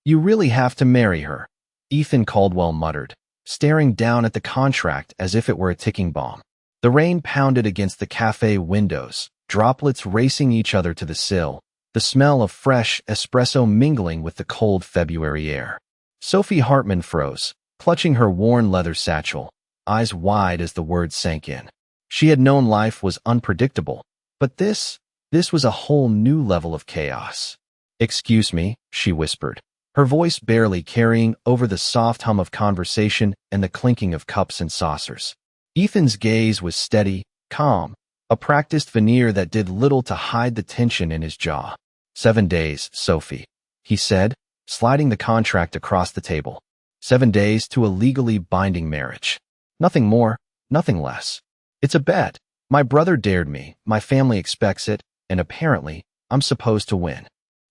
You really have to marry her, Ethan Caldwell muttered, staring down at the contract as if it were a ticking bomb. The rain pounded against the cafe windows, droplets racing each other to the sill, the smell of fresh espresso mingling with the cold February air. Sophie Hartman froze, clutching her worn leather satchel, eyes wide as the words sank in. She had known life was unpredictable, but this was a whole new level of chaos. "Excuse me," she whispered, her voice barely carrying over the soft hum of conversation and the clinking of cups and saucers. Ethan's gaze was steady, calm, a practiced veneer that did little to hide the tension in his jaw. 7 days, Sophie, he said, sliding the contract across the table. 7 days to a legally binding marriage. Nothing more, nothing less. It's a bet. My brother dared me, my family expects it, and apparently, I'm supposed to win.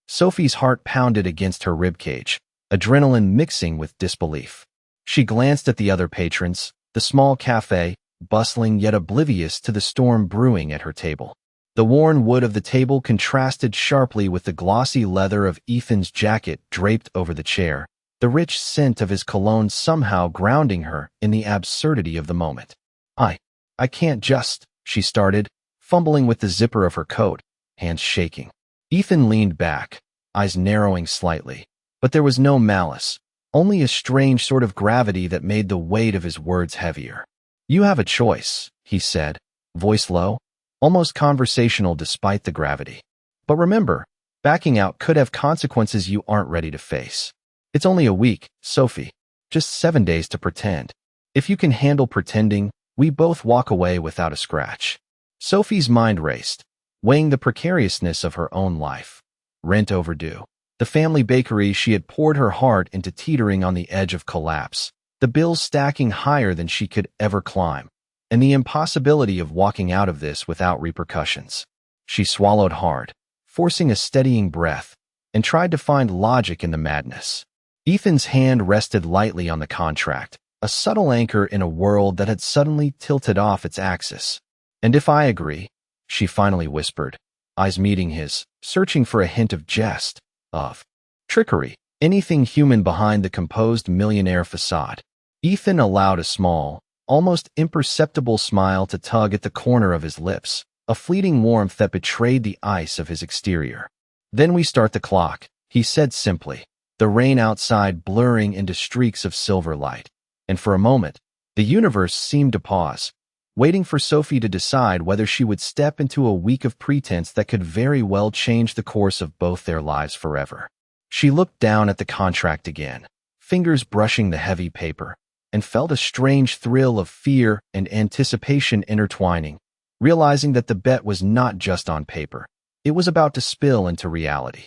Sophie's heart pounded against her ribcage, adrenaline mixing with disbelief. She glanced at the other patrons, the small cafe, bustling yet oblivious to the storm brewing at her table. The worn wood of the table contrasted sharply with the glossy leather of Ethan's jacket draped over the chair, the rich scent of his cologne somehow grounding her in the absurdity of the moment. I can't just, she started, fumbling with the zipper of her coat, hands shaking. Ethan leaned back, eyes narrowing slightly, but there was no malice, only a strange sort of gravity that made the weight of his words heavier. You have a choice, he said, voice low, almost conversational despite the gravity. But remember, backing out could have consequences you aren't ready to face. It's only a week, Sophie. Just 7 days to pretend. If you can handle pretending, we both walk away without a scratch. Sophie's mind raced, weighing the precariousness of her own life. Rent overdue. The family bakery she had poured her heart into teetering on the edge of collapse. The bills stacking higher than she could ever climb. And the impossibility of walking out of this without repercussions. She swallowed hard, forcing a steadying breath, and tried to find logic in the madness. Ethan's hand rested lightly on the contract, a subtle anchor in a world that had suddenly tilted off its axis. And if I agree, she finally whispered, eyes meeting his, searching for a hint of jest, of trickery, anything human behind the composed millionaire facade. Ethan allowed a small, almost imperceptible smile to tug at the corner of his lips, a fleeting warmth that betrayed the ice of his exterior. Then we start the clock, he said simply, the rain outside blurring into streaks of silver light. And for a moment, the universe seemed to pause, waiting for Sophie to decide whether she would step into a week of pretense that could very well change the course of both their lives forever. She looked down at the contract again, fingers brushing the heavy paper, and felt a strange thrill of fear and anticipation intertwining, realizing that the bet was not just on paper. It was about to spill into reality.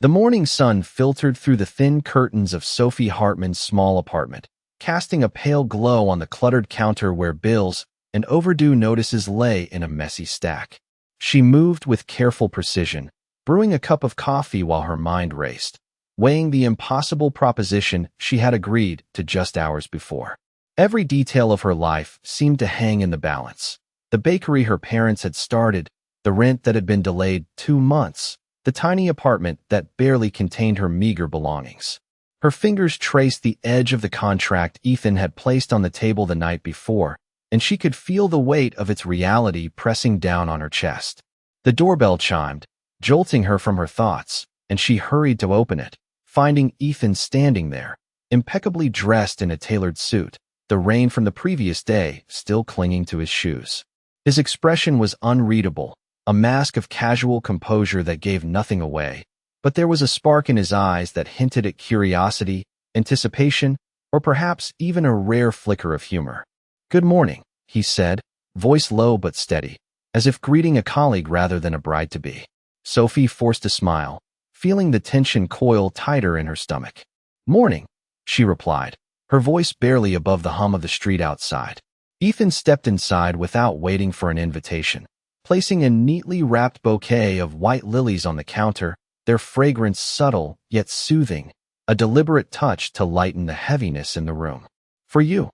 The morning sun filtered through the thin curtains of Sophie Hartman's small apartment, casting a pale glow on the cluttered counter where bills and overdue notices lay in a messy stack. She moved with careful precision, brewing a cup of coffee while her mind raced, weighing the impossible proposition she had agreed to just hours before. Every detail of her life seemed to hang in the balance. The bakery her parents had started, the rent that had been delayed 2 months, the tiny apartment that barely contained her meager belongings. Her fingers traced the edge of the contract Ethan had placed on the table the night before, and she could feel the weight of its reality pressing down on her chest. The doorbell chimed, jolting her from her thoughts, and she hurried to open it, finding Ethan standing there, impeccably dressed in a tailored suit, the rain from the previous day still clinging to his shoes. His expression was unreadable, a mask of casual composure that gave nothing away, but there was a spark in his eyes that hinted at curiosity, anticipation, or perhaps even a rare flicker of humor. "Good morning," he said, voice low but steady, as if greeting a colleague rather than a bride-to-be. Sophie forced a smile, feeling the tension coil tighter in her stomach. "Morning," she replied, her voice barely above the hum of the street outside. Ethan stepped inside without waiting for an invitation, placing a neatly wrapped bouquet of white lilies on the counter, their fragrance subtle yet soothing, a deliberate touch to lighten the heaviness in the room. "For you,"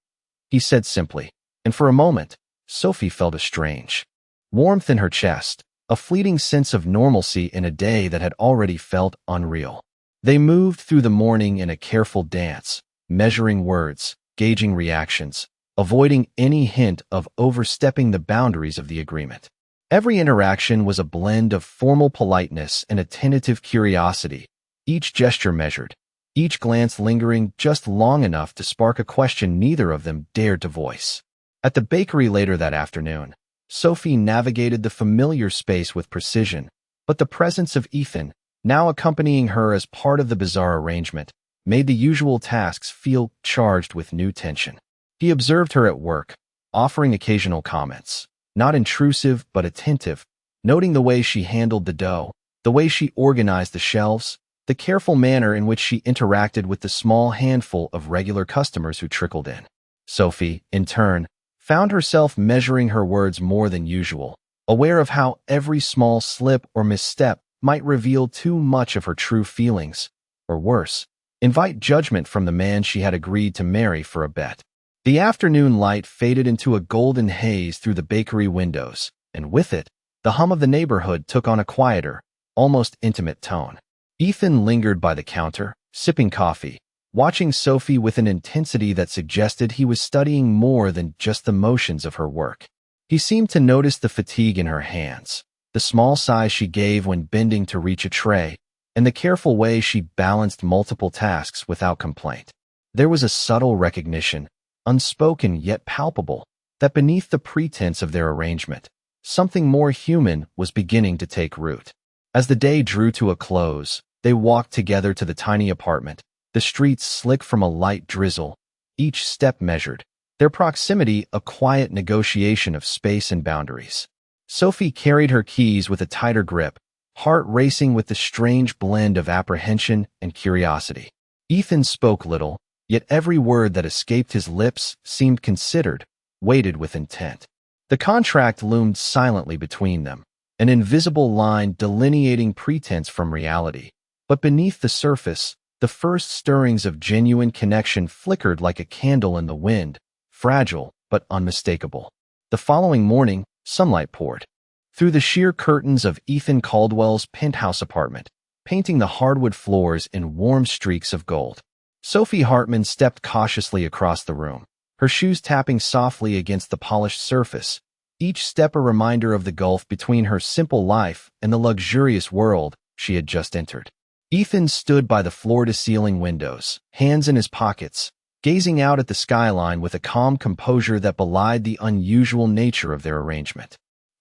he said simply, and for a moment, Sophie felt a strange warmth in her chest, a fleeting sense of normalcy in a day that had already felt unreal. They moved through the morning in a careful dance, measuring words, gauging reactions, avoiding any hint of overstepping the boundaries of the agreement. Every interaction was a blend of formal politeness and a tentative curiosity, each gesture measured, each glance lingering just long enough to spark a question neither of them dared to voice. At the bakery later that afternoon, Sophie navigated the familiar space with precision, but the presence of Ethan, now accompanying her as part of the bizarre arrangement, made the usual tasks feel charged with new tension. He observed her at work, offering occasional comments, not intrusive but attentive, noting the way she handled the dough, the way she organized the shelves, the careful manner in which she interacted with the small handful of regular customers who trickled in. Sophie, in turn, found herself measuring her words more than usual, aware of how every small slip or misstep might reveal too much of her true feelings, or worse, invite judgment from the man she had agreed to marry for a bet. The afternoon light faded into a golden haze through the bakery windows, and with it, the hum of the neighborhood took on a quieter, almost intimate tone. Ethan lingered by the counter, sipping coffee, watching Sophie with an intensity that suggested he was studying more than just the motions of her work. He seemed to notice the fatigue in her hands, the small sigh she gave when bending to reach a tray, and the careful way she balanced multiple tasks without complaint. There was a subtle recognition, unspoken yet palpable, that beneath the pretense of their arrangement, something more human was beginning to take root. As the day drew to a close, they walked together to the tiny apartment, the streets slick from a light drizzle, each step measured, their proximity a quiet negotiation of space and boundaries. Sophie carried her keys with a tighter grip, heart racing with the strange blend of apprehension and curiosity. Ethan spoke little, yet every word that escaped his lips seemed considered, weighted with intent. The contract loomed silently between them, an invisible line delineating pretense from reality. But beneath the surface, the first stirrings of genuine connection flickered like a candle in the wind, fragile but unmistakable. The following morning, sunlight poured through the sheer curtains of Ethan Caldwell's penthouse apartment, painting the hardwood floors in warm streaks of gold. Sophie Hartman stepped cautiously across the room, her shoes tapping softly against the polished surface, each step a reminder of the gulf between her simple life and the luxurious world she had just entered. Ethan stood by the floor-to-ceiling windows, hands in his pockets, gazing out at the skyline with a calm composure that belied the unusual nature of their arrangement.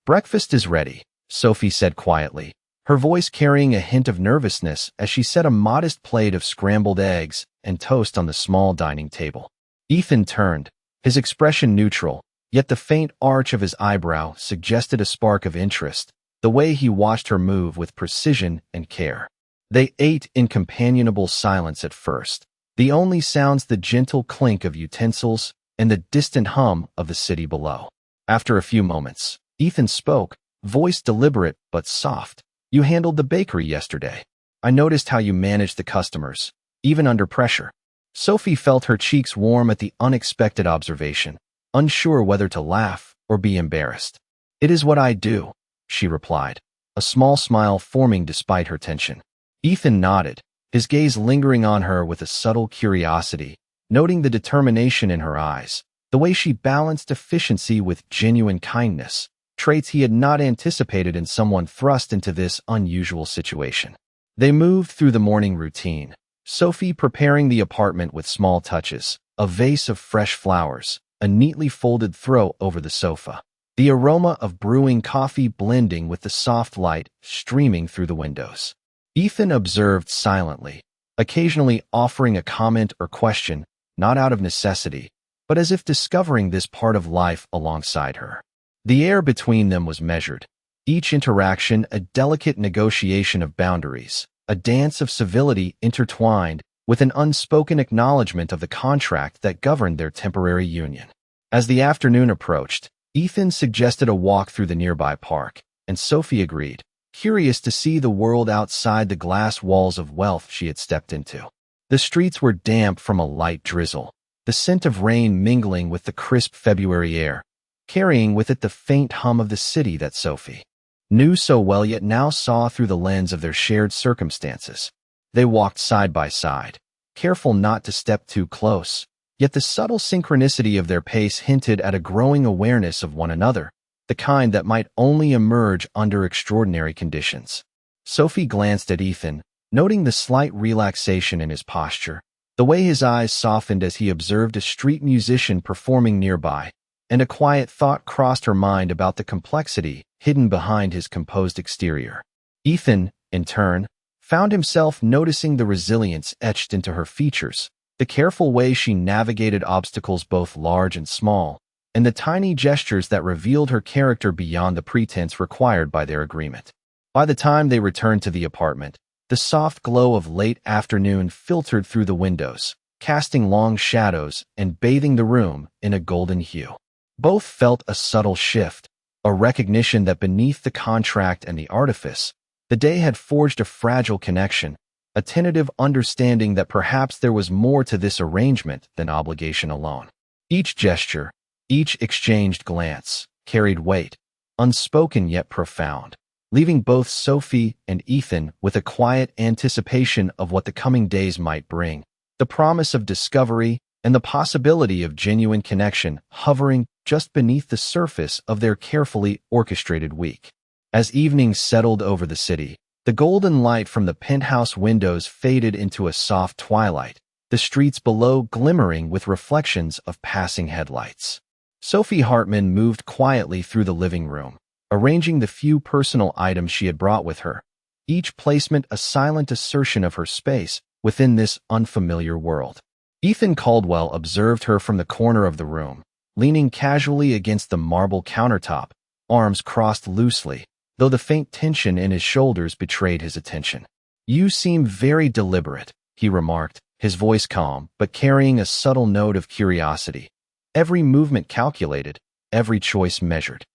"Breakfast is ready," Sophie said quietly, her voice carrying a hint of nervousness as she set a modest plate of scrambled eggs and toast on the small dining table. Ethan turned, his expression neutral, yet the faint arch of his eyebrow suggested a spark of interest, the way he watched her move with precision and care. They ate in companionable silence at first, the only sounds the gentle clink of utensils and the distant hum of the city below. After a few moments, Ethan spoke, voice deliberate but soft. "You handled the bakery yesterday. I noticed how you managed the customers, even under pressure." Sophie felt her cheeks warm at the unexpected observation, unsure whether to laugh or be embarrassed. "It is what I do," she replied, a small smile forming despite her tension. Ethan nodded, his gaze lingering on her with a subtle curiosity, noting the determination in her eyes, the way she balanced efficiency with genuine kindness, traits he had not anticipated in someone thrust into this unusual situation. They moved through the morning routine, Sophie preparing the apartment with small touches, a vase of fresh flowers, a neatly folded throw over the sofa, the aroma of brewing coffee blending with the soft light streaming through the windows. Ethan observed silently, occasionally offering a comment or question, not out of necessity, but as if discovering this part of life alongside her. The air between them was measured, each interaction a delicate negotiation of boundaries, a dance of civility intertwined with an unspoken acknowledgment of the contract that governed their temporary union. As the afternoon approached, Ethan suggested a walk through the nearby park, and Sophie agreed, curious to see the world outside the glass walls of wealth she had stepped into. The streets were damp from a light drizzle, the scent of rain mingling with the crisp February air, carrying with it the faint hum of the city that Sophie knew so well yet now saw through the lens of their shared circumstances. They walked side by side, careful not to step too close, yet the subtle synchronicity of their pace hinted at a growing awareness of one another, the kind that might only emerge under extraordinary conditions. Sophie glanced at Ethan, noting the slight relaxation in his posture, the way his eyes softened as he observed a street musician performing nearby, and a quiet thought crossed her mind about the complexity hidden behind his composed exterior. Ethan, in turn, found himself noticing the resilience etched into her features, the careful way she navigated obstacles both large and small, and the tiny gestures that revealed her character beyond the pretense required by their agreement. By the time they returned to the apartment, the soft glow of late afternoon filtered through the windows, casting long shadows and bathing the room in a golden hue. Both felt a subtle shift, a recognition that beneath the contract and the artifice, the day had forged a fragile connection, a tentative understanding that perhaps there was more to this arrangement than obligation alone. Each gesture, each exchanged glance, carried weight, unspoken yet profound, leaving both Sophie and Ethan with a quiet anticipation of what the coming days might bring, the promise of discovery and the possibility of genuine connection hovering just beneath the surface of their carefully orchestrated week. As evening settled over the city, the golden light from the penthouse windows faded into a soft twilight, the streets below glimmering with reflections of passing headlights. Sophie Hartman moved quietly through the living room, arranging the few personal items she had brought with her, each placement a silent assertion of her space within this unfamiliar world. Ethan Caldwell observed her from the corner of the room, leaning casually against the marble countertop, arms crossed loosely, though the faint tension in his shoulders betrayed his attention. "You seem very deliberate," he remarked, his voice calm but carrying a subtle note of curiosity. "Every movement calculated, every choice measured."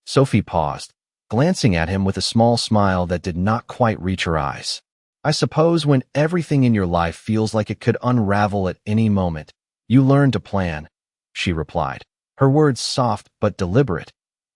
Sophie paused, glancing at him with a small smile that did not quite reach her eyes. "I suppose when everything in your life feels like it could unravel at any moment, you learn to plan," she replied, her words soft but deliberate,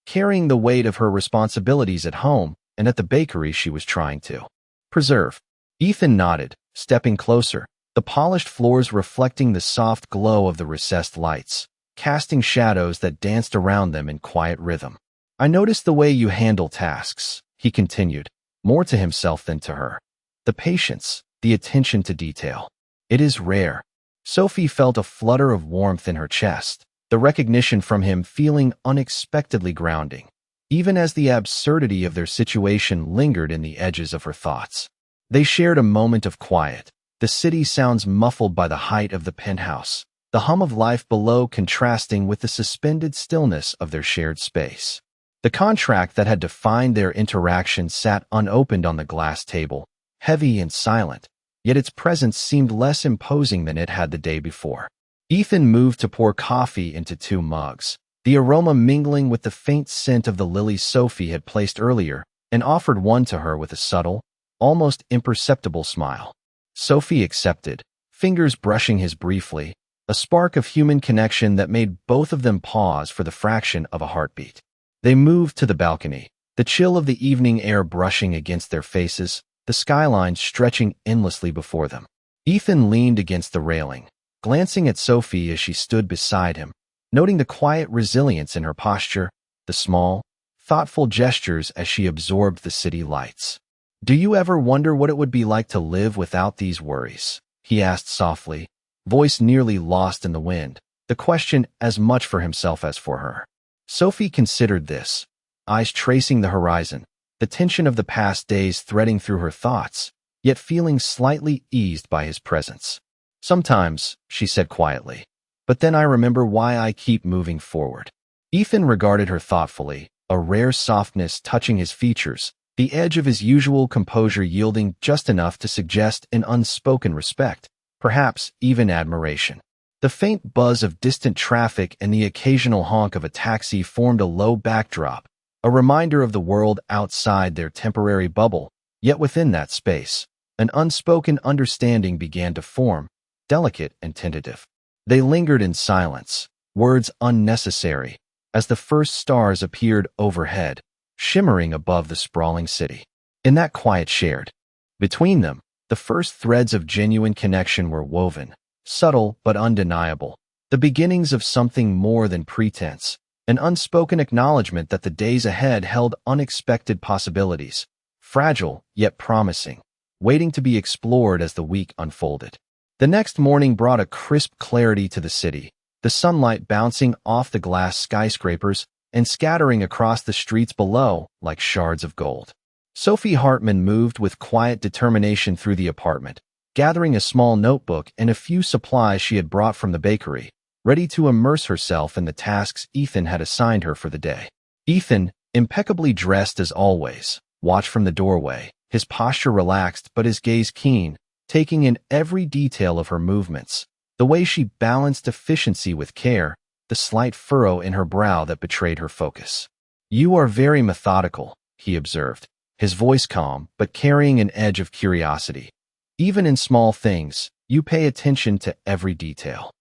carrying the weight of her responsibilities at home and at the bakery she was trying to preserve. Ethan nodded, stepping closer, the polished floors reflecting the soft glow of the recessed lights, casting shadows that danced around them in quiet rhythm. "I noticed the way you handle tasks," he continued, more to himself than to her. "The patience, the attention to detail. It is rare." Sophie felt a flutter of warmth in her chest, the recognition from him feeling unexpectedly grounding, even as the absurdity of their situation lingered in the edges of her thoughts. They shared a moment of quiet, the city sounds muffled by the height of the penthouse, the hum of life below contrasting with the suspended stillness of their shared space. The contract that had defined their interaction sat unopened on the glass table, heavy and silent, yet its presence seemed less imposing than it had the day before. Ethan moved to pour coffee into 2 mugs, the aroma mingling with the faint scent of the lilies Sophie had placed earlier, and offered one to her with a subtle, almost imperceptible smile. Sophie accepted, fingers brushing his briefly, a spark of human connection that made both of them pause for the fraction of a heartbeat. They moved to the balcony, the chill of the evening air brushing against their faces, the skyline stretching endlessly before them. Ethan leaned against the railing, glancing at Sophie as she stood beside him, noting the quiet resilience in her posture, the small, thoughtful gestures as she absorbed the city lights. "Do you ever wonder what it would be like to live without these worries?" he asked softly, voice nearly lost in the wind, the question as much for himself as for her. Sophie considered this, eyes tracing the horizon, the tension of the past days threading through her thoughts, yet feeling slightly eased by his presence. "Sometimes," she said quietly, "but then I remember why I keep moving forward." Ethan regarded her thoughtfully, a rare softness touching his features, the edge of his usual composure yielding just enough to suggest an unspoken respect, perhaps even admiration. The faint buzz of distant traffic and the occasional honk of a taxi formed a low backdrop, a reminder of the world outside their temporary bubble, yet within that space, an unspoken understanding began to form, delicate and tentative. They lingered in silence, words unnecessary, as the first stars appeared overhead, shimmering above the sprawling city. In that quiet shared between them, The first threads of genuine connection were woven, subtle but undeniable, the beginnings of something more than pretense, an unspoken acknowledgment that the days ahead held unexpected possibilities, fragile yet promising, waiting to be explored as the week unfolded. The next morning brought a crisp clarity to the city, the sunlight bouncing off the glass skyscrapers and scattering across the streets below like shards of gold. Sophie Hartman moved with quiet determination through the apartment, gathering a small notebook and a few supplies she had brought from the bakery, ready to immerse herself in the tasks Ethan had assigned her for the day. Ethan, impeccably dressed as always, watched from the doorway, his posture relaxed but his gaze keen, taking in every detail of her movements, the way she balanced efficiency with care, the slight furrow in her brow that betrayed her focus. "You are very methodical," he observed, his voice calm but carrying an edge of curiosity. "Even in small things, you pay attention to every detail."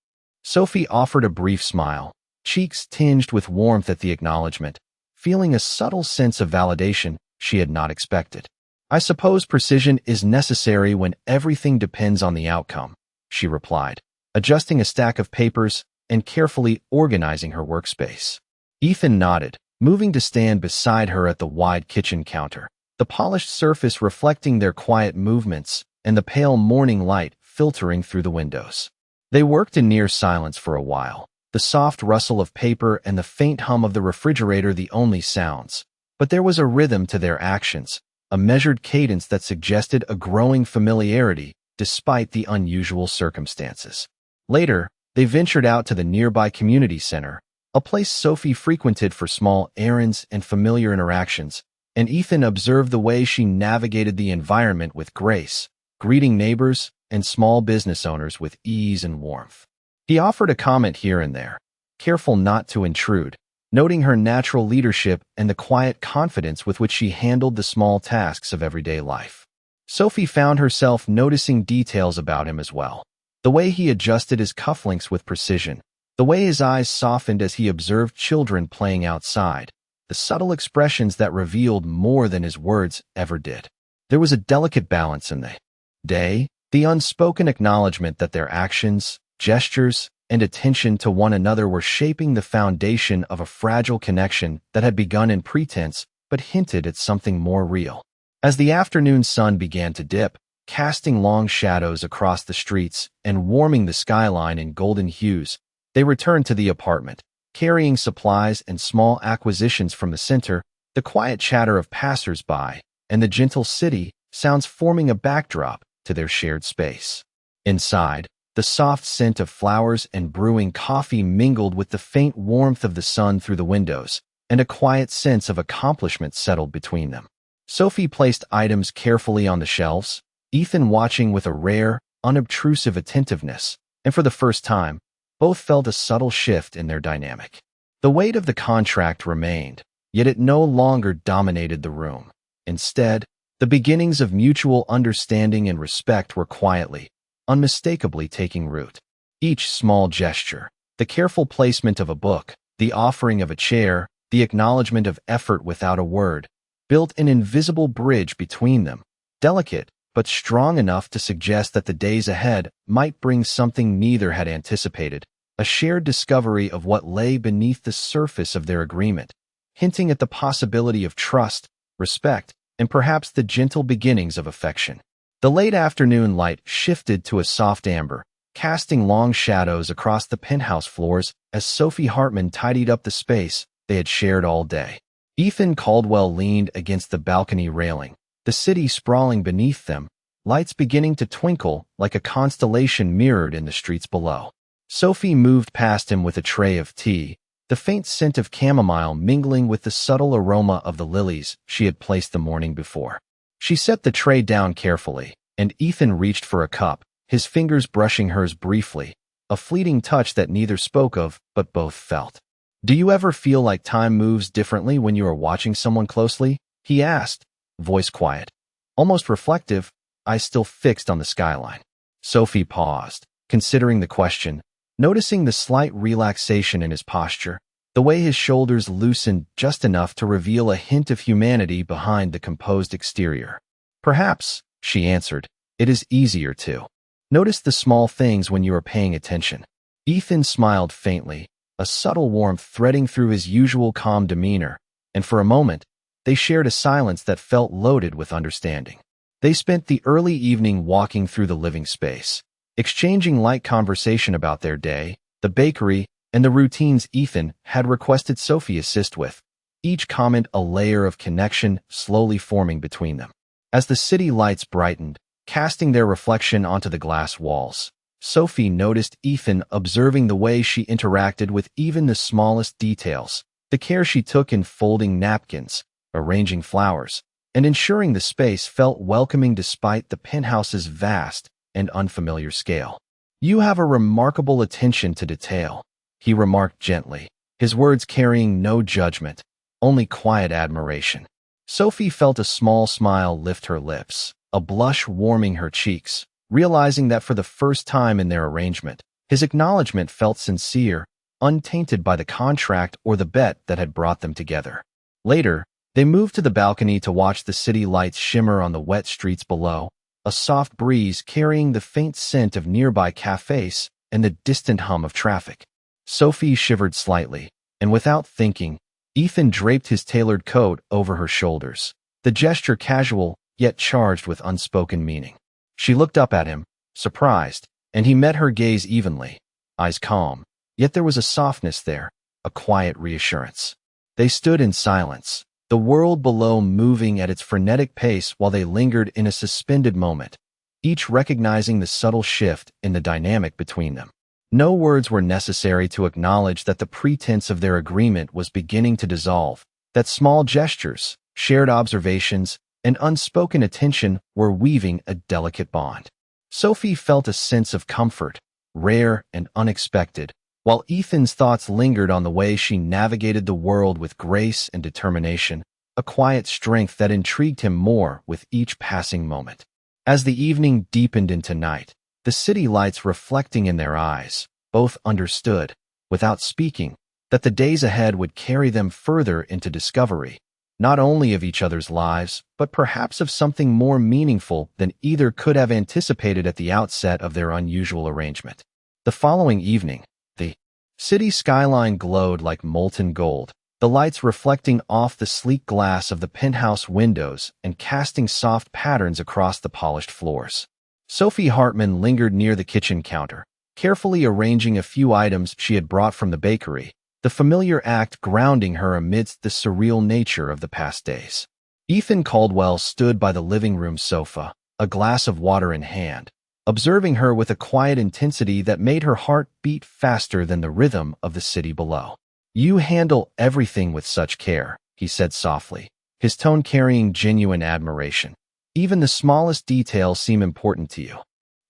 Sophie offered a brief smile, cheeks tinged with warmth at the acknowledgment, feeling a subtle sense of validation she had not expected. "I suppose precision is necessary when everything depends on the outcome," she replied, adjusting a stack of papers and carefully organizing her workspace. Ethan nodded, moving to stand beside her at the wide kitchen counter, the polished surface reflecting their quiet movements and the pale morning light filtering through the windows. They worked in near silence for a while, the soft rustle of paper and the faint hum of the refrigerator the only sounds. But there was a rhythm to their actions, a measured cadence that suggested a growing familiarity despite the unusual circumstances. Later, they ventured out to the nearby community center, a place Sophie frequented for small errands and familiar interactions, and Ethan observed the way she navigated the environment with grace, greeting neighbors and small business owners with ease and warmth. He offered a comment here and there, careful not to intrude, noting her natural leadership and the quiet confidence with which she handled the small tasks of everyday life. Sophie found herself noticing details about him as well. The way he adjusted his cufflinks with precision, the way his eyes softened as he observed children playing outside, the subtle expressions that revealed more than his words ever did. There was a delicate balance in the day, the unspoken acknowledgement that their actions, gestures, and attention to one another were shaping the foundation of a fragile connection that had begun in pretense but hinted at something more real. As the afternoon sun began to dip, casting long shadows across the streets and warming the skyline in golden hues, they returned to the apartment, carrying supplies and small acquisitions from the center, the quiet chatter of passers-by, and the gentle city sounds forming a backdrop to their shared space. Inside, the soft scent of flowers and brewing coffee mingled with the faint warmth of the sun through the windows, and a quiet sense of accomplishment settled between them. Sophie placed items carefully on the shelves, Ethan watching with a rare, unobtrusive attentiveness, and for the first time, both felt a subtle shift in their dynamic. The weight of the contract remained, yet it no longer dominated the room. Instead, the beginnings of mutual understanding and respect were quietly, unmistakably taking root. Each small gesture, the careful placement of a book, the offering of a chair, the acknowledgement of effort without a word, built an invisible bridge between them, delicate but strong enough to suggest that the days ahead might bring something neither had anticipated, a shared discovery of what lay beneath the surface of their agreement, hinting at the possibility of trust, respect, and perhaps the gentle beginnings of affection. The late afternoon light shifted to a soft amber, casting long shadows across the penthouse floors as Sophie Hartman tidied up the space they had shared all day. Ethan Caldwell leaned against the balcony railing, the city sprawling beneath them, lights beginning to twinkle like a constellation mirrored in the streets below. Sophie moved past him with a tray of tea, the faint scent of chamomile mingling with the subtle aroma of the lilies she had placed the morning before. She set the tray down carefully, and Ethan reached for a cup, his fingers brushing hers briefly, a fleeting touch that neither spoke of but both felt. "Do you ever feel like time moves differently when you are watching someone closely?" he asked, voice quiet, almost reflective, eyes still fixed on the skyline. Sophie paused, considering the question, noticing the slight relaxation in his posture, the way his shoulders loosened just enough to reveal a hint of humanity behind the composed exterior. "Perhaps," she answered, It is easier to notice the small things when you are paying attention. Ethan smiled faintly, a subtle warmth threading through his usual calm demeanor, and for a moment, they shared a silence that felt loaded with understanding. They spent the early evening walking through the living space, exchanging light conversation about their day, the bakery, and the routines Ethan had requested Sophie assist with, each comment a layer of connection slowly forming between them. As the city lights brightened, casting their reflection onto the glass walls, Sophie noticed Ethan observing the way she interacted with even the smallest details, the care she took in folding napkins, arranging flowers, and ensuring the space felt welcoming despite the penthouse's vast and unfamiliar scale. "You have a remarkable attention to detail," he remarked gently, his words carrying no judgment, only quiet admiration. Sophie felt a small smile lift her lips, a blush warming her cheeks, realizing that for the first time in their arrangement, his acknowledgment felt sincere, untainted by the contract or the bet that had brought them together. Later, they moved to the balcony to watch the city lights shimmer on the wet streets below, a soft breeze carrying the faint scent of nearby cafes and the distant hum of traffic. Sophie shivered slightly, and without thinking, Ethan draped his tailored coat over her shoulders, the gesture casual yet charged with unspoken meaning. She looked up at him, surprised, and he met her gaze evenly, eyes calm, yet there was a softness there, a quiet reassurance. They stood in silence, the world below moving at its frenetic pace while they lingered in a suspended moment, each recognizing the subtle shift in the dynamic between them. No words were necessary to acknowledge that the pretense of their agreement was beginning to dissolve, that small gestures, shared observations, and unspoken attention were weaving a delicate bond. Sophie felt a sense of comfort, rare and unexpected, while Ethan's thoughts lingered on the way she navigated the world with grace and determination, a quiet strength that intrigued him more with each passing moment. As the evening deepened into night, the city lights reflecting in their eyes, both understood, without speaking, that the days ahead would carry them further into discovery, not only of each other's lives, but perhaps of something more meaningful than either could have anticipated at the outset of their unusual arrangement. The following evening, the city skyline glowed like molten gold, the lights reflecting off the sleek glass of the penthouse windows and casting soft patterns across the polished floors. Sophie Hartman lingered near the kitchen counter, carefully arranging a few items she had brought from the bakery, the familiar act grounding her amidst the surreal nature of the past days. Ethan Caldwell stood by the living room sofa, a glass of water in hand, observing her with a quiet intensity that made her heart beat faster than the rhythm of the city below. "You handle everything with such care," he said softly, his tone carrying genuine admiration. "Even the smallest details seem important to you."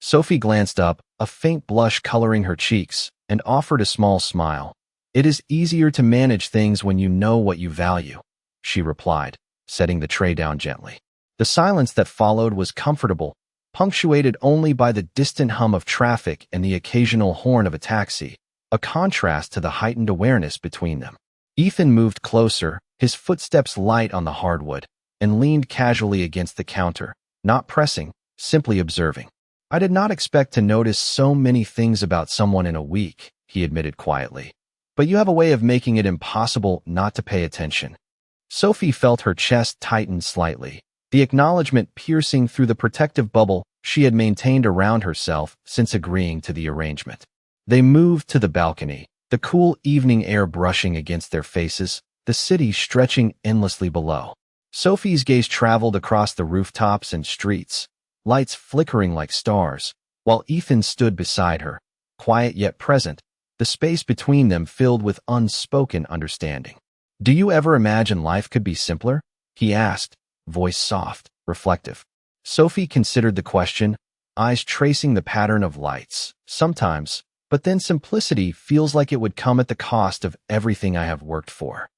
Sophie glanced up, a faint blush coloring her cheeks, and offered a small smile. "It is easier to manage things when you know what you value," she replied, setting the tray down gently. The silence that followed was comfortable, punctuated only by the distant hum of traffic and the occasional horn of a taxi, a contrast to the heightened awareness between them. Ethan moved closer, his footsteps light on the hardwood, and leaned casually against the counter, not pressing, simply observing. "I did not expect to notice so many things about someone in a week," he admitted quietly. "But you have a way of making it impossible not to pay attention." Sophie felt her chest tighten slightly, the acknowledgment piercing through the protective bubble she had maintained around herself since agreeing to the arrangement. They moved to the balcony, the cool evening air brushing against their faces, the city stretching endlessly below. Sophie's gaze traveled across the rooftops and streets, lights flickering like stars, while Ethan stood beside her, quiet yet present, the space between them filled with unspoken understanding. "Do you ever imagine life could be simpler?" he asked, voice soft, reflective. Sophie considered the question, eyes tracing the pattern of lights. "Sometimes, but then simplicity feels like it would come at the cost of everything I have worked for."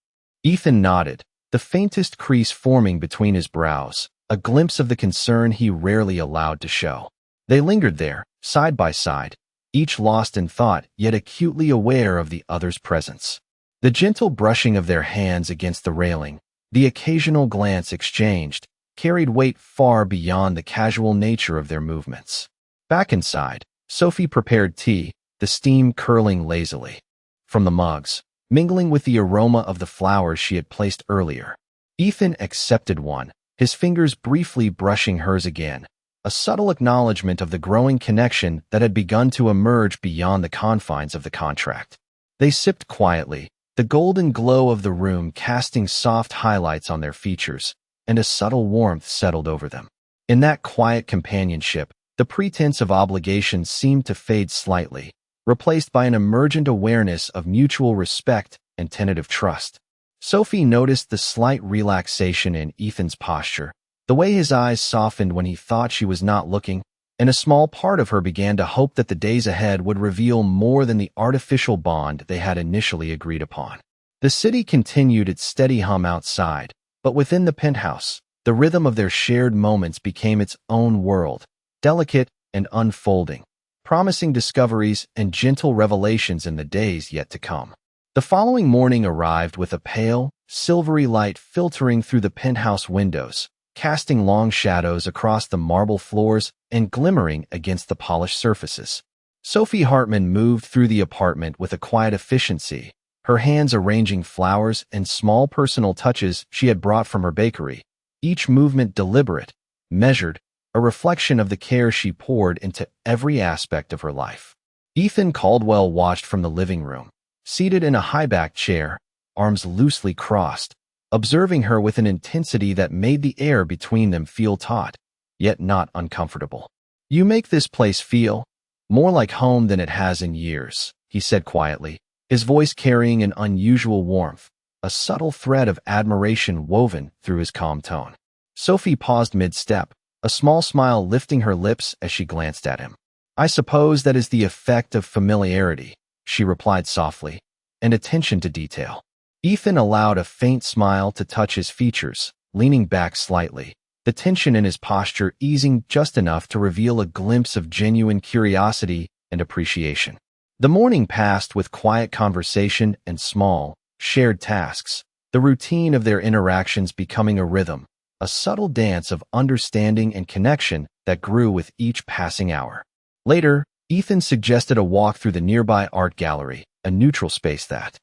Ethan nodded, the faintest crease forming between his brows, a glimpse of the concern he rarely allowed to show. They lingered there, side by side, each lost in thought yet acutely aware of the other's presence. The gentle brushing of their hands against the railing, the occasional glance exchanged, carried weight far beyond the casual nature of their movements. Back inside, Sophie prepared tea, the steam curling lazily from the mugs, mingling with the aroma of the flowers she had placed earlier. Ethan accepted one, his fingers briefly brushing hers again, a subtle acknowledgment of the growing connection that had begun to emerge beyond the confines of the contract. They sipped quietly, the golden glow of the room casting soft highlights on their features, and a subtle warmth settled over them. In that quiet companionship, the pretense of obligation seemed to fade slightly, replaced by an emergent awareness of mutual respect and tentative trust. Sophie noticed the slight relaxation in Ethan's posture, the way his eyes softened when he thought she was not looking, and a small part of her began to hope that the days ahead would reveal more than the artificial bond they had initially agreed upon. The city continued its steady hum outside, but within the penthouse, the rhythm of their shared moments became its own world, delicate and unfolding, promising discoveries and gentle revelations in the days yet to come. The following morning arrived with a pale, silvery light filtering through the penthouse windows, casting long shadows across the marble floors and glimmering against the polished surfaces. Sophie Hartman moved through the apartment with a quiet efficiency, her hands arranging flowers and small personal touches she had brought from her bakery, each movement deliberate, measured, a reflection of the care she poured into every aspect of her life. Ethan Caldwell watched from the living room, seated in a high-backed chair, arms loosely crossed, observing her with an intensity that made the air between them feel taut, yet not uncomfortable. "You make this place feel more like home than it has in years," he said quietly, his voice carrying an unusual warmth, a subtle thread of admiration woven through his calm tone. Sophie paused mid-step, a small smile lifting her lips as she glanced at him. "I suppose that is the effect of familiarity," she replied softly, "and attention to detail." Ethan allowed a faint smile to touch his features, leaning back slightly, the tension in his posture easing just enough to reveal a glimpse of genuine curiosity and appreciation. The morning passed with quiet conversation and small, shared tasks, the routine of their interactions becoming a rhythm, a subtle dance of understanding and connection that grew with each passing hour. Later, Ethan suggested a walk through the nearby art gallery, a neutral space that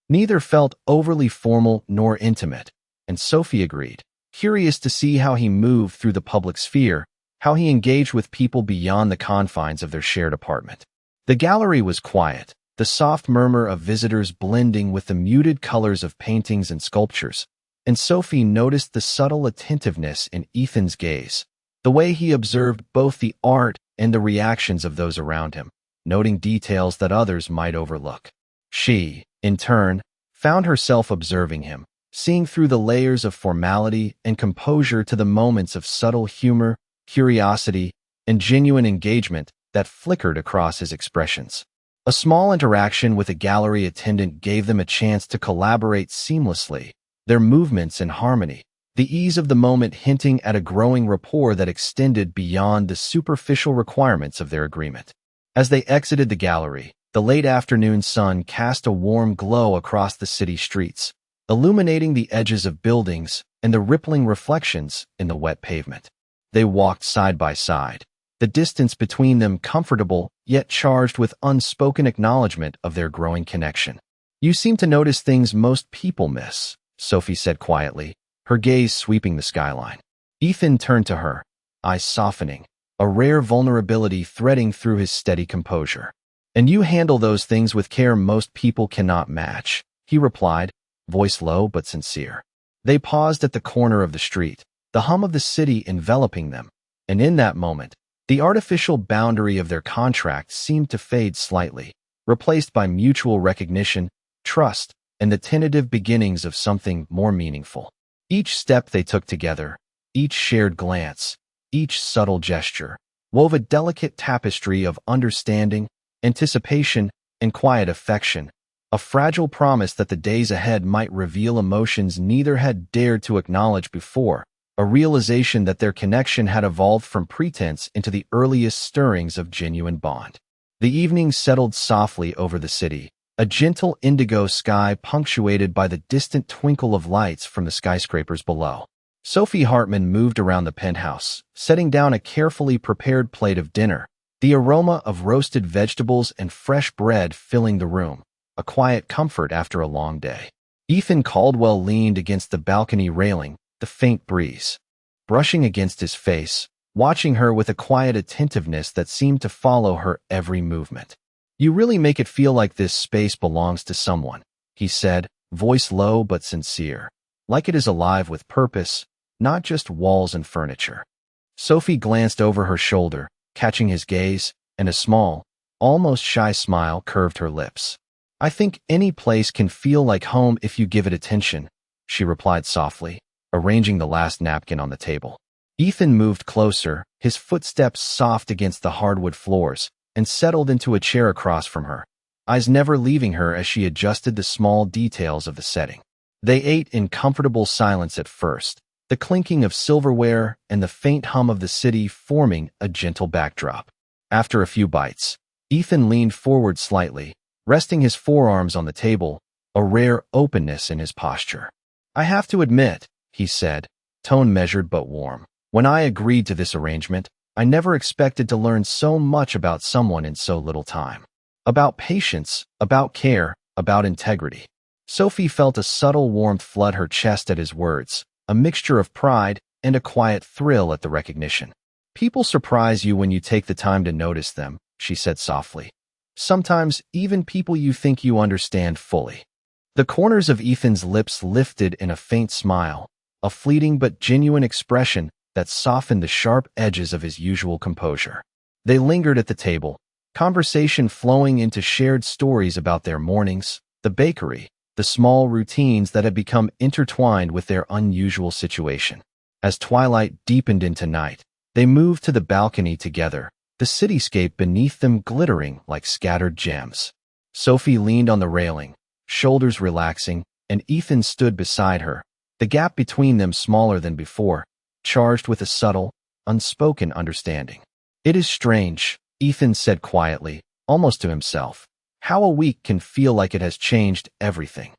neither felt overly formal nor intimate, and Sophie agreed, curious to see how he moved through the public sphere, how he engaged with people beyond the confines of their shared apartment. The gallery was quiet, the soft murmur of visitors blending with the muted colors of paintings and sculptures, and Sophie noticed the subtle attentiveness in Ethan's gaze, the way he observed both the art and the reactions of those around him, noting details that others might overlook. She, in turn, found herself observing him, seeing through the layers of formality and composure to the moments of subtle humor, curiosity, and genuine engagement that flickered across his expressions. A small interaction with a gallery attendant gave them a chance to collaborate seamlessly, their movements in harmony, the ease of the moment hinting at a growing rapport that extended beyond the superficial requirements of their agreement. As they exited the gallery, the late afternoon sun cast a warm glow across the city streets, illuminating the edges of buildings and the rippling reflections in the wet pavement. They walked side by side, the distance between them comfortable yet charged with unspoken acknowledgment of their growing connection. "You seem to notice things most people miss," Sophie said quietly, her gaze sweeping the skyline. Ethan turned to her, eyes softening, a rare vulnerability threading through his steady composure. "And you handle those things with care most people cannot match," he replied, voice low but sincere. They paused at the corner of the street, the hum of the city enveloping them, and in that moment, the artificial boundary of their contract seemed to fade slightly, replaced by mutual recognition, trust, and the tentative beginnings of something more meaningful. Each step they took together, each shared glance, each subtle gesture, wove a delicate tapestry of understanding, anticipation, and quiet affection, a fragile promise that the days ahead might reveal emotions neither had dared to acknowledge before, a realization that their connection had evolved from pretense into the earliest stirrings of genuine bond. The evening settled softly over the city, a gentle indigo sky punctuated by the distant twinkle of lights from the skyscrapers below. Sophie Hartman moved around the penthouse, setting down a carefully prepared plate of dinner, the aroma of roasted vegetables and fresh bread filling the room, a quiet comfort after a long day. Ethan Caldwell leaned against the balcony railing, the faint breeze brushing against his face, watching her with a quiet attentiveness that seemed to follow her every movement. "You really make it feel like this space belongs to someone," he said, voice low but sincere, "like it is alive with purpose, not just walls and furniture." Sophie glanced over her shoulder, catching his gaze, and a small, almost shy smile curved her lips. "I think any place can feel like home if you give it attention," she replied softly, arranging the last napkin on the table. Ethan moved closer, his footsteps soft against the hardwood floors, and settled into a chair across from her, eyes never leaving her as she adjusted the small details of the setting. They ate in comfortable silence at first, the clinking of silverware and the faint hum of the city forming a gentle backdrop. After a few bites, Ethan leaned forward slightly, resting his forearms on the table, a rare openness in his posture. "I have to admit," he said, tone measured but warm, "when I agreed to this arrangement, I never expected to learn so much about someone in so little time. About patience, about care, about integrity." Sophie felt a subtle warmth flood her chest at his words, a mixture of pride and a quiet thrill at the recognition. "People surprise you when you take the time to notice them," she said softly. "Sometimes even people you think you understand fully." The corners of Ethan's lips lifted in a faint smile, a fleeting but genuine expression that softened the sharp edges of his usual composure. They lingered at the table, conversation flowing into shared stories about their mornings, the bakery, the small routines that had become intertwined with their unusual situation. As twilight deepened into night, they moved to the balcony together, the cityscape beneath them glittering like scattered gems. Sophie leaned on the railing, shoulders relaxing, and Ethan stood beside her, the gap between them smaller than before, charged with a subtle, unspoken understanding. "It is strange," Ethan said quietly, almost to himself, "how a week can feel like it has changed everything."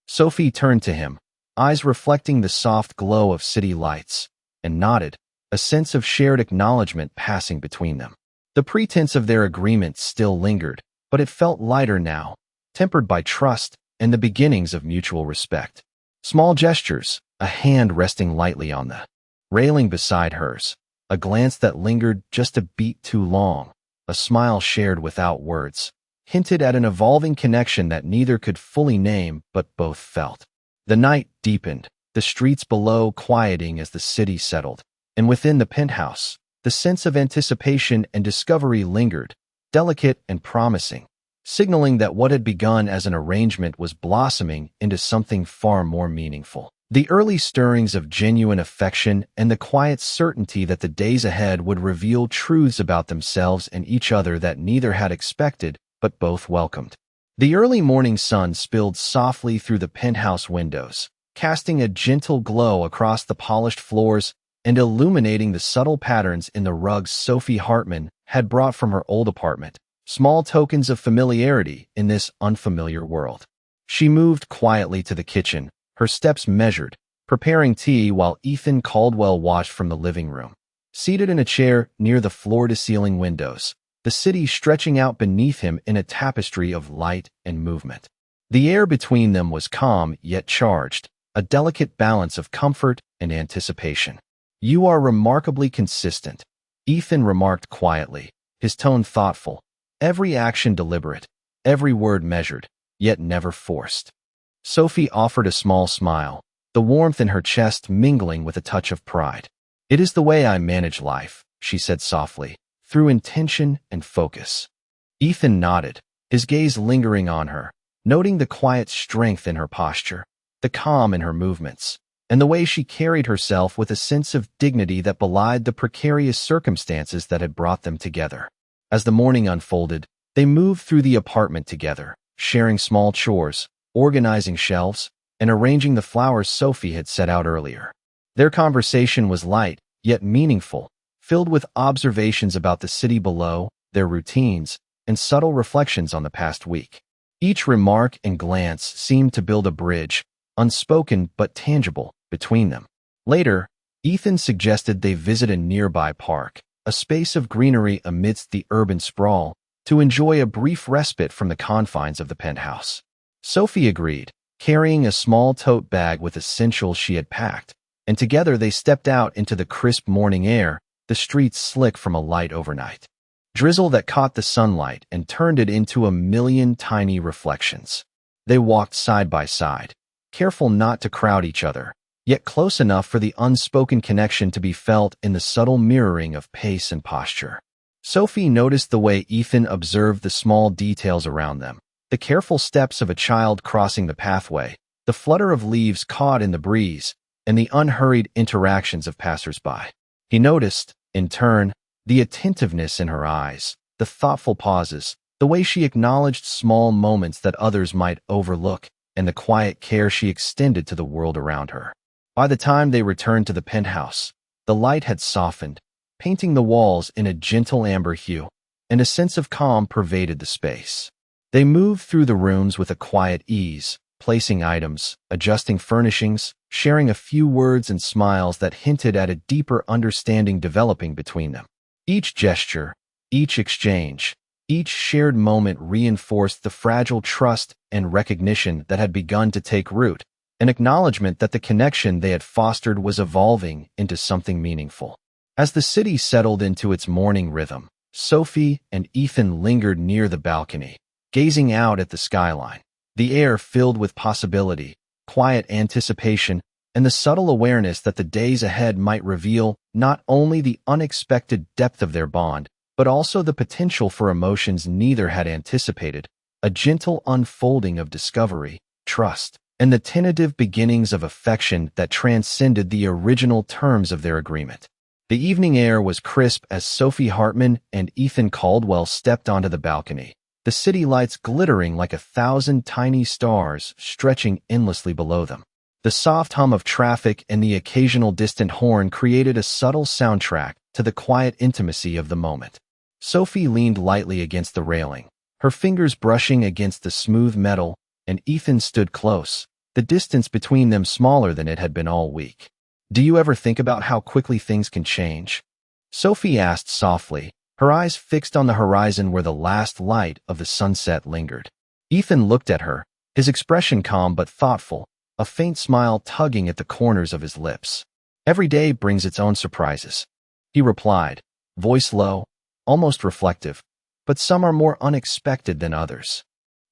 Sophie turned to him, eyes reflecting the soft glow of city lights, and nodded, a sense of shared acknowledgment passing between them. The pretense of their agreement still lingered, but it felt lighter now, tempered by trust and the beginnings of mutual respect. Small gestures, a hand resting lightly on the railing beside hers, a glance that lingered just a beat too long, a smile shared without words, hinted at an evolving connection that neither could fully name but both felt. The night deepened, the streets below quieting as the city settled, and within the penthouse, the sense of anticipation and discovery lingered, delicate and promising, signaling that what had begun as an arrangement was blossoming into something far more meaningful. The early stirrings of genuine affection and the quiet certainty that the days ahead would reveal truths about themselves and each other that neither had expected but both welcomed. The early morning sun spilled softly through the penthouse windows, casting a gentle glow across the polished floors and illuminating the subtle patterns in the rugs Sophie Hartman had brought from her old apartment, small tokens of familiarity in this unfamiliar world. She moved quietly to the kitchen, her steps measured, preparing tea while Ethan Caldwell watched from the living room. Seated in a chair near the floor-to-ceiling windows, the city stretching out beneath him in a tapestry of light and movement. The air between them was calm yet charged, a delicate balance of comfort and anticipation. "You are remarkably consistent," Ethan remarked quietly, his tone thoughtful, every action deliberate, every word measured, yet never forced. Sophie offered a small smile, the warmth in her chest mingling with a touch of pride. "It is the way I manage life," she said softly, "through intention and focus." Ethan nodded, his gaze lingering on her, noting the quiet strength in her posture, the calm in her movements, and the way she carried herself with a sense of dignity that belied the precarious circumstances that had brought them together. As the morning unfolded, they moved through the apartment together, sharing small chores, organizing shelves, and arranging the flowers Sophie had set out earlier. Their conversation was light, yet meaningful, filled with observations about the city below, their routines, and subtle reflections on the past week. Each remark and glance seemed to build a bridge, unspoken but tangible, between them. Later, Ethan suggested they visit a nearby park, a space of greenery amidst the urban sprawl, to enjoy a brief respite from the confines of the penthouse. Sophie agreed, carrying a small tote bag with essentials she had packed, and together they stepped out into the crisp morning air, the streets slick from a light overnight drizzle that caught the sunlight and turned it into a million tiny reflections. They walked side by side, careful not to crowd each other, yet close enough for the unspoken connection to be felt in the subtle mirroring of pace and posture. Sophie noticed the way Ethan observed the small details around them, the careful steps of a child crossing the pathway, the flutter of leaves caught in the breeze, and the unhurried interactions of passers-by. He noticed, in turn, the attentiveness in her eyes, the thoughtful pauses, the way she acknowledged small moments that others might overlook, and the quiet care she extended to the world around her. By the time they returned to the penthouse, the light had softened, painting the walls in a gentle amber hue, and a sense of calm pervaded the space. They moved through the rooms with a quiet ease, placing items, adjusting furnishings, sharing a few words and smiles that hinted at a deeper understanding developing between them. Each gesture, each exchange, each shared moment reinforced the fragile trust and recognition that had begun to take root, an acknowledgment that the connection they had fostered was evolving into something meaningful. As the city settled into its morning rhythm, Sophie and Ethan lingered near the balcony, gazing out at the skyline, the air filled with possibility, quiet anticipation, and the subtle awareness that the days ahead might reveal not only the unexpected depth of their bond, but also the potential for emotions neither had anticipated, a gentle unfolding of discovery, trust, and the tentative beginnings of affection that transcended the original terms of their agreement. The evening air was crisp as Sophie Hartman and Ethan Caldwell stepped onto the balcony, the city lights glittering like 1,000 tiny stars stretching endlessly below them. The soft hum of traffic and the occasional distant horn created a subtle soundtrack to the quiet intimacy of the moment. Sophie leaned lightly against the railing, her fingers brushing against the smooth metal, and Ethan stood close, the distance between them smaller than it had been all week. "Do you ever think about how quickly things can change?" Sophie asked softly, her eyes fixed on the horizon where the last light of the sunset lingered. Ethan looked at her, his expression calm but thoughtful, a faint smile tugging at the corners of his lips. "Every day brings its own surprises," he replied, voice low, almost reflective, "but some are more unexpected than others."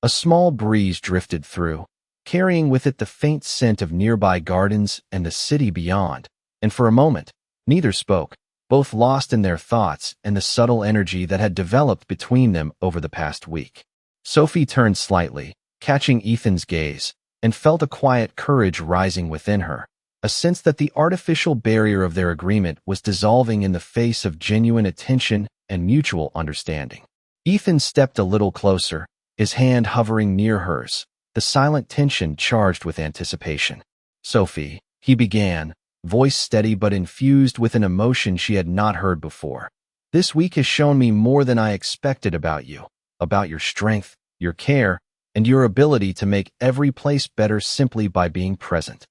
A small breeze drifted through, carrying with it the faint scent of nearby gardens and the city beyond, and for a moment, neither spoke, both lost in their thoughts and the subtle energy that had developed between them over the past week. Sophie turned slightly, catching Ethan's gaze, and felt a quiet courage rising within her, a sense that the artificial barrier of their agreement was dissolving in the face of genuine attention and mutual understanding. Ethan stepped a little closer, his hand hovering near hers, the silent tension charged with anticipation. "Sophie," he began, voice steady but infused with an emotion she had not heard before. "This week has shown me more than I expected about you, about your strength, your care, and your ability to make every place better simply by being present."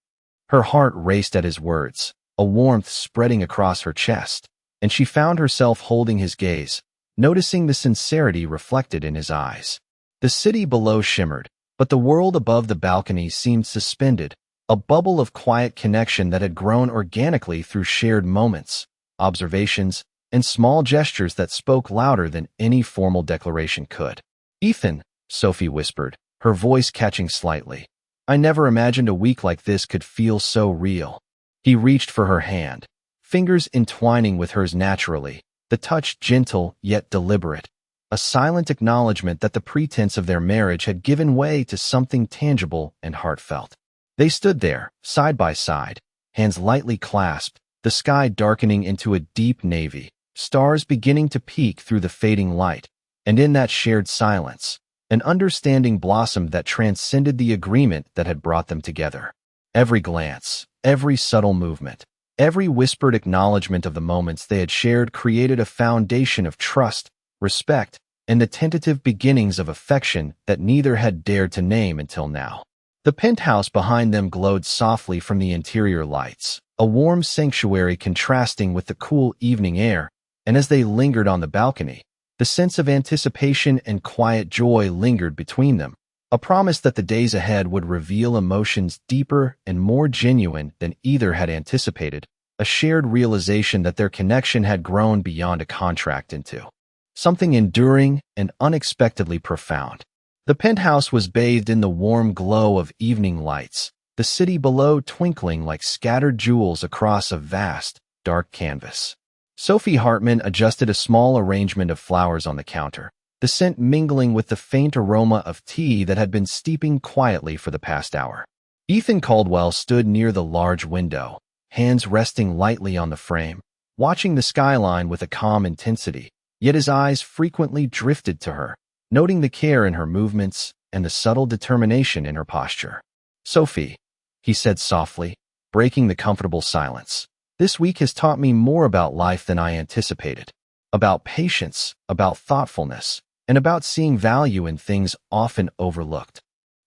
Her heart raced at his words, a warmth spreading across her chest, and she found herself holding his gaze, noticing the sincerity reflected in his eyes. The city below shimmered, but the world above the balcony seemed suspended, a bubble of quiet connection that had grown organically through shared moments, observations, and small gestures that spoke louder than any formal declaration could. "Ethan," Sophie whispered, her voice catching slightly, "I never imagined a week like this could feel so real." He reached for her hand, fingers entwining with hers naturally, the touch gentle yet deliberate, a silent acknowledgment that the pretense of their marriage had given way to something tangible and heartfelt. They stood there, side by side, hands lightly clasped, the sky darkening into a deep navy, stars beginning to peek through the fading light, and in that shared silence, an understanding blossomed that transcended the agreement that had brought them together. Every glance, every subtle movement, every whispered acknowledgment of the moments they had shared created a foundation of trust, respect, and the tentative beginnings of affection that neither had dared to name until now. The penthouse behind them glowed softly from the interior lights, a warm sanctuary contrasting with the cool evening air, and as they lingered on the balcony, the sense of anticipation and quiet joy lingered between them, a promise that the days ahead would reveal emotions deeper and more genuine than either had anticipated, a shared realization that their connection had grown beyond a contract into something enduring and unexpectedly profound. The penthouse was bathed in the warm glow of evening lights, the city below twinkling like scattered jewels across a vast, dark canvas. Sophie Hartman adjusted a small arrangement of flowers on the counter, the scent mingling with the faint aroma of tea that had been steeping quietly for the past hour. Ethan Caldwell stood near the large window, hands resting lightly on the frame, watching the skyline with a calm intensity, yet his eyes frequently drifted to her, noting the care in her movements and the subtle determination in her posture. "Sophie," he said softly, breaking the comfortable silence, "this week has taught me more about life than I anticipated, about patience, about thoughtfulness, and about seeing value in things often overlooked."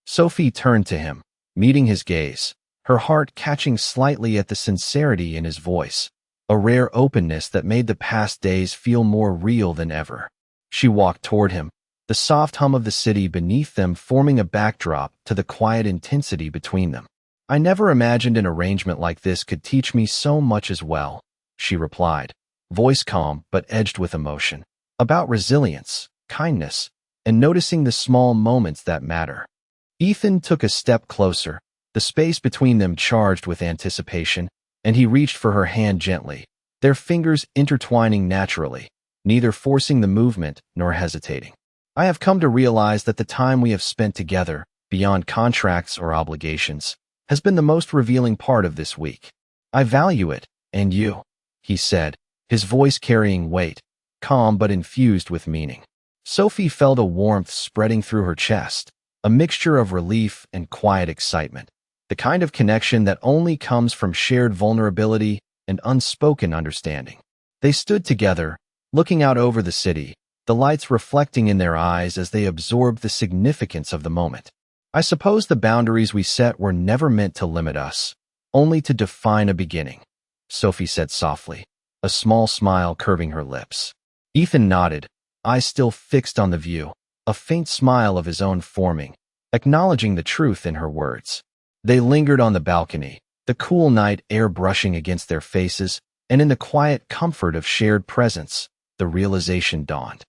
Sophie turned to him, meeting his gaze, her heart catching slightly at the sincerity in his voice, a rare openness that made the past days feel more real than ever. She walked toward him, the soft hum of the city beneath them forming a backdrop to the quiet intensity between them. "I never imagined an arrangement like this could teach me so much as well," she replied, voice calm but edged with emotion, "about resilience, kindness, and noticing the small moments that matter." Ethan took a step closer, the space between them charged with anticipation, and he reached for her hand gently, their fingers intertwining naturally, neither forcing the movement nor hesitating. "I have come to realize that the time we have spent together, beyond contracts or obligations, has been the most revealing part of this week. I value it, and you," he said, his voice carrying weight, calm but infused with meaning. Sophie felt a warmth spreading through her chest, a mixture of relief and quiet excitement, the kind of connection that only comes from shared vulnerability and unspoken understanding. They stood together, looking out over the city, the lights reflecting in their eyes as they absorbed the significance of the moment. "I suppose the boundaries we set were never meant to limit us, only to define a beginning," Sophie said softly, a small smile curving her lips. Ethan nodded, eyes still fixed on the view, a faint smile of his own forming, acknowledging the truth in her words. They lingered on the balcony, the cool night air brushing against their faces, and in the quiet comfort of shared presence, the realization dawned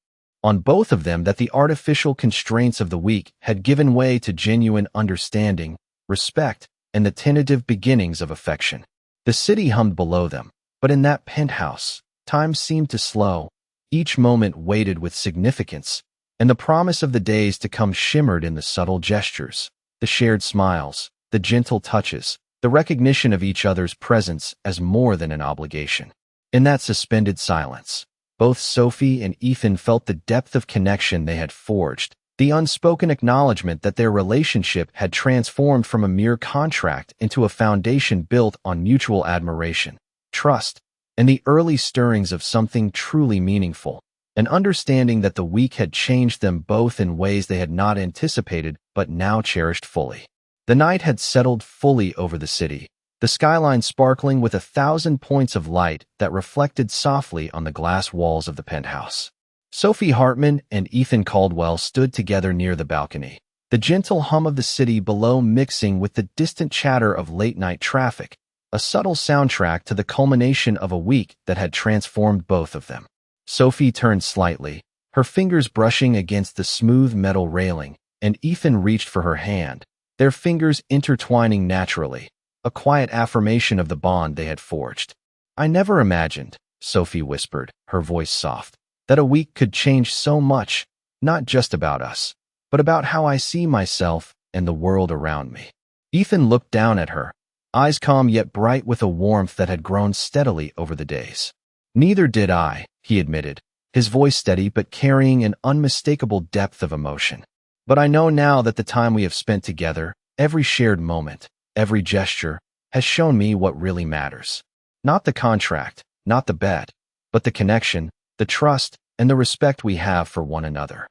on both of them that the artificial constraints of the week had given way to genuine understanding, respect, and the tentative beginnings of affection. The city hummed below them, but in that penthouse, time seemed to slow, each moment weighted with significance, and the promise of the days to come shimmered in the subtle gestures, the shared smiles, the gentle touches, the recognition of each other's presence as more than an obligation. In that suspended silence, both Sophie and Ethan felt the depth of connection they had forged, the unspoken acknowledgement that their relationship had transformed from a mere contract into a foundation built on mutual admiration, trust, and the early stirrings of something truly meaningful, an understanding that the week had changed them both in ways they had not anticipated but now cherished fully. The night had settled fully over the city, the skyline sparkling with 1,000 points of light that reflected softly on the glass walls of the penthouse. Sophie Hartman and Ethan Caldwell stood together near the balcony, the gentle hum of the city below mixing with the distant chatter of late-night traffic, a subtle soundtrack to the culmination of a week that had transformed both of them. Sophie turned slightly, her fingers brushing against the smooth metal railing, and Ethan reached for her hand, their fingers intertwining naturally, a quiet affirmation of the bond they had forged. "I never imagined," Sophie whispered, her voice soft, "that a week could change so much, not just about us, but about how I see myself and the world around me." Ethan looked down at her, eyes calm yet bright with a warmth that had grown steadily over the days. "Neither did I," he admitted, his voice steady but carrying an unmistakable depth of emotion. "But I know now that the time we have spent together, every shared moment, every gesture, has shown me what really matters. Not the contract, not the bet, but the connection, the trust, and the respect we have for one another."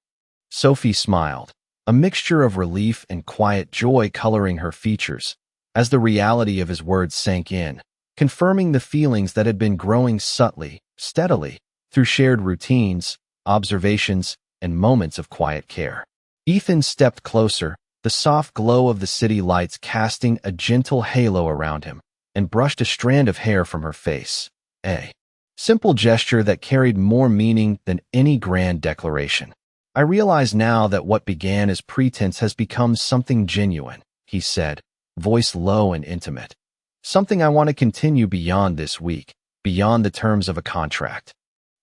Sophie smiled, a mixture of relief and quiet joy coloring her features, as the reality of his words sank in, confirming the feelings that had been growing subtly, steadily, through shared routines, observations, and moments of quiet care. Ethan stepped closer, the soft glow of the city lights casting a gentle halo around him, and brushed a strand of hair from her face. A simple gesture that carried more meaning than any grand declaration. I realize now that what began as pretense has become something genuine, he said, voice low and intimate. Something I want to continue beyond this week, beyond the terms of a contract.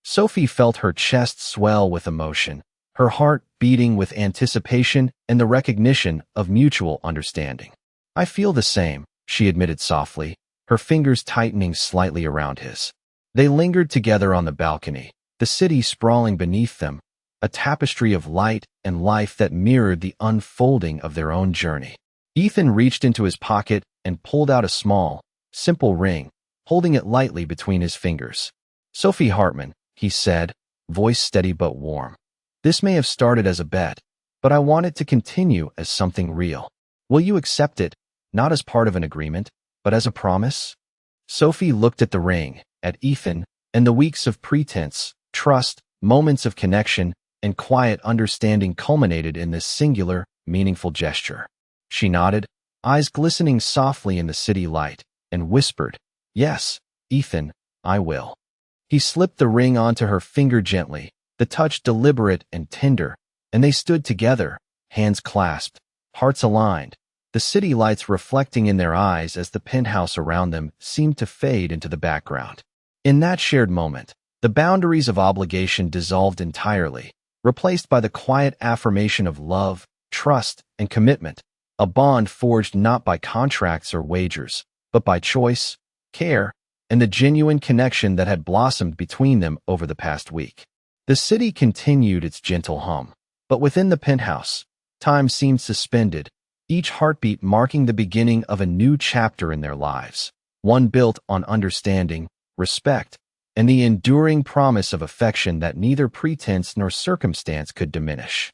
Sophie felt her chest swell with emotion, her heart beating with anticipation and the recognition of mutual understanding. I feel the same, she admitted softly, her fingers tightening slightly around his. They lingered together on the balcony, the city sprawling beneath them, a tapestry of light and life that mirrored the unfolding of their own journey. Ethan reached into his pocket and pulled out a small, simple ring, holding it lightly between his fingers. Sophie Hartman, he said, voice steady but warm. This may have started as a bet, but I want it to continue as something real. Will you accept it, not as part of an agreement, but as a promise? Sophie looked at the ring, at Ethan, and the weeks of pretense, trust, moments of connection, and quiet understanding culminated in this singular, meaningful gesture. She nodded, eyes glistening softly in the city light, and whispered, "Yes, Ethan, I will." He slipped the ring onto her finger gently, the touch deliberate and tender, and they stood together, hands clasped, hearts aligned, the city lights reflecting in their eyes as the penthouse around them seemed to fade into the background. In that shared moment, the boundaries of obligation dissolved entirely, replaced by the quiet affirmation of love, trust, and commitment, a bond forged not by contracts or wagers, but by choice, care, and the genuine connection that had blossomed between them over the past week. The city continued its gentle hum, but within the penthouse, time seemed suspended, each heartbeat marking the beginning of a new chapter in their lives, one built on understanding, respect, and the enduring promise of affection that neither pretense nor circumstance could diminish.